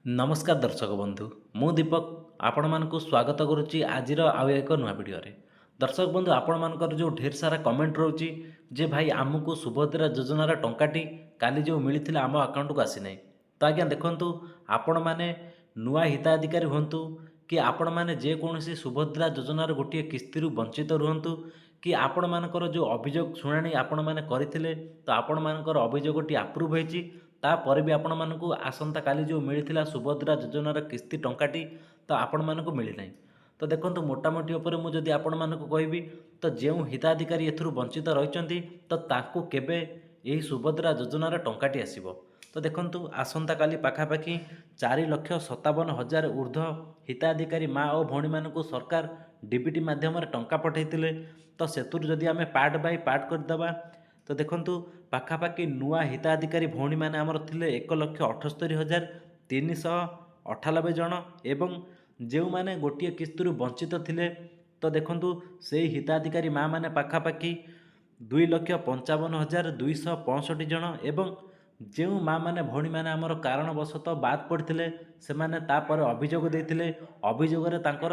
नमस्कार दर्शक बंधु मु दीपक आपण मानक स्वागत करुच्ची आजिर आउ एक नुआ भिडियो दर्शक बंधु आपण मानकर जो ढेर सारा कमेंट रोचे जे भाई आमको सुभद्रा योजनार टंकाटी काली जो मिलता आम अकाउंट को आसी ना तो आज्ञा देखु आपण मैंने नुआ हिताधिकारी हूँ कि आपण मैंने जेकोसी सुभद्रा योजनार गोटे किस्ती वंचित रुहतु कि आपण मानकर जो अभियोग शुणाणी आपण मैंने करते तो आपण मानकर अभियोगटी आप्रुव होती तापर भी आपण मानक आसंता काली जो मिलता सुभद्रा योजनार किस्ती टंकाटी तो आपण मानक मिलना तो देखो मोटामोटी उपर मुझे आपण मानक कहबी तो जो हिताधिकारी एथुरु वंचित रही तो ताकू केबे यही सुभद्रा योजनार टंकाटी आसीबो तो देखंतु आसंता काली पाखापाखि 4,57,000 ऊर्ध्व हिताधिकारी माँ और भौणी मानक सरकार डीबीटी माध्यम टंका पठाइतिले तो सेतुर जदि आमे पार्ट बाय पार्ट करदेबा तो देखंतु पाखापाखि नुआ हिताधिकारी भौणी माने आमर थिले 1,78,398 जन एवं जो माने गोटे किस्तु वंचित थिले तो देखंतु से हिताधिकारी माँ माने पाखापाखि 2,55,265 जन एवं जो माँ मैंने भौणी मैंने आमर कारणवशतः बाद पड़ते से तापर अभियोग देते अभियोग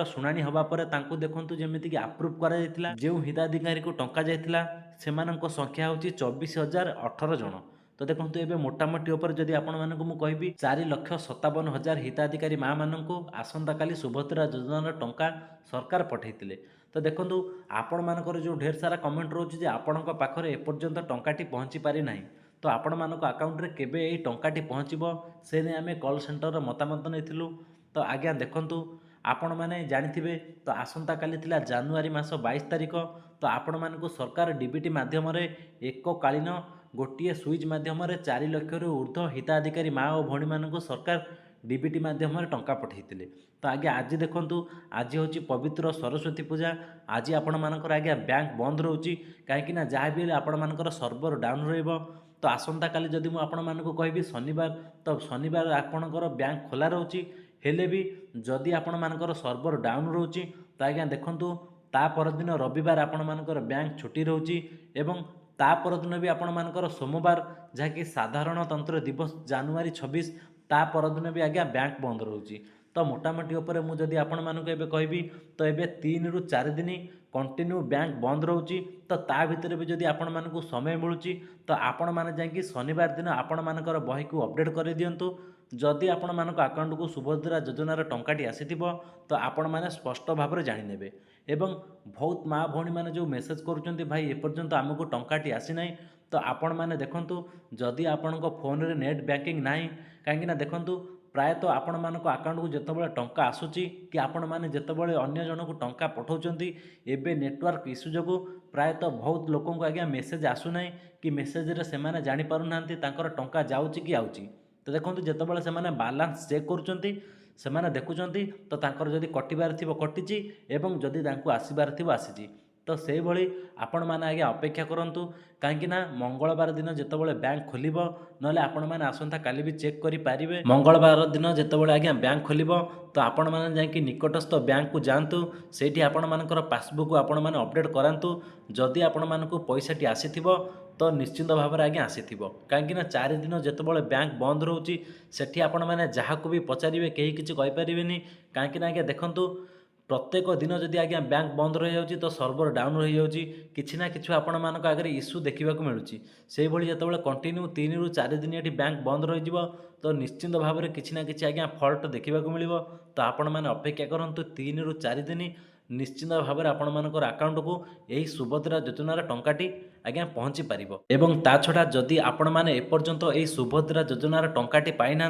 शुणाणी हवापर देखु जमीक आप्रुव कर जो हिताधिकारी को टंका जाइला से संख्या हूँ 24,018 जन तो देखो ये मोटामोटी उपर जदि आपण मानक मु कहबी 4,57,000 हिताधिकारी माँ मानक आसंता काली सुभद्रा योजनार टंका सरकार पठाइतिले तो देखो आपण मानकर जो ढेर सारा कमेंट रोचे आपण पाखरे एपर्यंत टंकाटी पहुँची पारि नाही तो आपण मानक अकाउंट रे केबे एई टंकाटी पहुँचबो से ने आमे कॉल सेंटर मतामत नैथिलु तो आज्ञा देखंतु आपण माने जानिथिबे तो आसंता काली थिला जनवरी मास 22 तारिख तो आपण मानक सरकार डीबीटी माध्यम रे एककालीन गोटे स्विच माध्यम 4 लाख रु ऊर्ध्व हिताधिकारी माँ और भौणी मानक सरकार डीबीटी माध्यम टंका पठाइतिले तो आज्ञा आज देखंतु आज होची पवित्र सरस्वती पूजा आज आपण मानकर आज्ञा बैंक बंद रोची कहीं ना जहाँ भी आपण मानकर सर्वर डाउन रहिबो तो आसंता काली जदि मु आपण मानक कहबी शनिवार तो शनिवार आपणकर बैंक खोला रोची हेले भी जदि आपण मानकर सर्वर डाउन रोची तो आज्ञा देखंतु ता परदिन रविवार आपण मानकर बैंक छुट्टी रोची एवं ता परदिन भी आपण मानकर सोमवार जहाँकि साधारणतंत्र दिवस जनवरी 26 ता परदिन भी आज्ञा बैंक बंद रोची तो मोटामोटी उपर मुझे आपण मानक एबे कहबी तो एबे 3 रु 4 दिन कंटिन्यू बैंक बंद रोची तो ता भितर भी जदि आपण मानक समय मिलुची तो आपण माने जाकि शनिवार दिन आपण मानकर बही को अपडेट कर दियंतु जदि आपण मानक अकाउंट को सुभद्रा योजनार टंकाटी आसीथिबो तो आपण माने स्पष्ट भाव में जानिनेबे एवं बहुत माँ भौणी माने जो मेसेज करुचंती भाई एपर्यंत आमको टंकाटी आसी नाही तो आपण माने देखंतु जदि आपणको फोन रे नेट बैंकिंग नाही काहेकि ना देखंतु प्रायतः आपण मानक अकाउंट को जितेबाला टंका आसूची कि आपण माने जितेबाला अन्य जन को टंका पठाउचंती एबे नेटवर्क इश्यू जो प्रायतः बहुत लोक आज्ञा मेसेज आसुना कि मेसेज रे से माने जानि पारु नांती तांकर टंका जाउची कि आउची तो देखंतु जितेबाला से माने बैलेंस चेक करूचंती से माने देखुचंती तो तांकर जदि कटिबार थिबो कटिची एवं जदि तांको आसीबार थिबो आसीची तो से भली आपण माने आगे अपेक्षा करंतु कहीं ना मंगलवार दिन जितेबाला बैंक खोलिबो नले आपण माने आसंता काली भी चेक करि पारिबे मंगलवार दिन जितेबाला आज्ञा बैंक खोलिबो तो आपण माने जाकि निकटस्थ बैंक को जांतु सेठी आपण मानकर पासबुक आपण माने अपडेट करांतु जदि आपण मानकु पैसाटी आसीथिबो तो निश्चिंत भाव में आज्ञा आसीथिबो कहीं 4 दिन जितेबाला बैंक बंद रोची सेठी आपण माने जहाको भी पचारिबे केही किछि कहि परिबेनी कहीं ना आज्ञा देखंतु प्रत्येक दिन जदि आज्ञा बैंक बंद रही जाऊँगी तो सर्वर डाउन रही जाऊँगी किसी ना कि आपण मानक आगे इश्यू देखा मिलूँ से भाई जो कंटिन्यू 3 रु 4 दिन ये बैंक बंद रही तो निश्चिंत भाव में किसी ना कि आज्ञा फल्ट देखा मिल तो आपण मैंने अपेक्षा करूँ 3 रु 4 दिन निश्चिंत भाव में आपण मानकर अकाउंट को यही सुभद्रा योजनार टंकाटी आज्ञा पहुँची पार एवं ता छड़ा जदि आपण मैंने एपर्यंत यही सुभद्रा योजनार टंकाटी पाई ना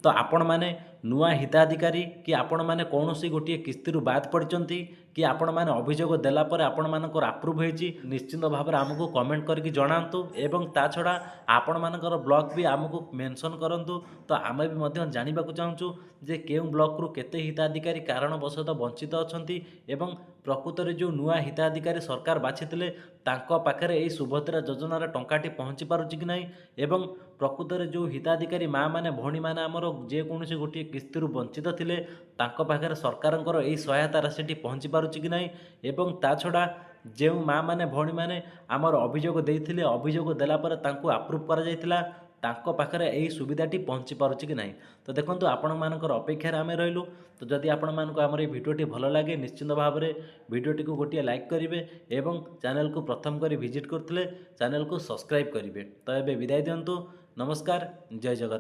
तो आपण मैंने नुआ हिताधिकारी कि आपण मैंने कौन सी गोटे किस्ती बाद पड़ती कि आपण मैंने अभियोग देलापर आपण मानकर आप्रुव होती निश्चिंत भाव में आमको कमेंट करके जनातु एवं ता छड़ा आपण मानकर ब्लॉक भी आमको मेंशन करंतु तो आम भी जानवा चाहूँ जे केउ ब्लॉक रु केते हिताधिकारी कारणवशतः वंचित अछंती एवं प्रकृत में जो नुआ हिताधिकारी सरकार बाछिथिले तांको पाखरे एई सुभद्रा योजनार टंकाटी पहुँची पारुछि कि नाही एवं प्रकृत में जो हिताधिकारी माँ माने भौणी माने आमर जेकोसी गोटे किस्ती वंचित थिले तांको पाखरे सरकारंकर एई सहायता राशि पहुँची पारुछि कि नाही एवं ता छड़ा जो माँ माने भौणी माने आमर अभियोग देइथिले अभियोग देला पर तांको आप्रुव करा जायतिला ତାଙ୍କ ପାଖରେ ଏହି ସୁବିଧାଟି ପହଞ୍ଚି ପାରୁଛି କି ନାହିଁ। ତ ଦେଖନ୍ତୁ ଆପଣମାନଙ୍କର ଅପେକ୍ଷାରେ ଆମେ ରହିଲୁ। ତ ଯଦି ଆପଣମାନଙ୍କୁ ଆମର ଏହି ଭିଡ଼ିଓଟି ଭଲ ଲାଗେ ନିଶ୍ଚିନ୍ତ ଭାବରେ ଭିଡ଼ିଓଟିକୁ ଗୋଟିଏ ଲାଇକ୍ କରିବେ ଏବଂ ଚ୍ୟାନେଲକୁ ପ୍ରଥମ କରି ଭିଜିଟ୍ କରୁଥିଲେ ଚ୍ୟାନେଲକୁ ସବସ୍କ୍ରାଇବ୍ କରିବେ। ତ ଏବେ ବିଦାୟ ଦିଅନ୍ତୁ। ନମସ୍କାର, ଜୟ ଜଗନ୍ନାଥ।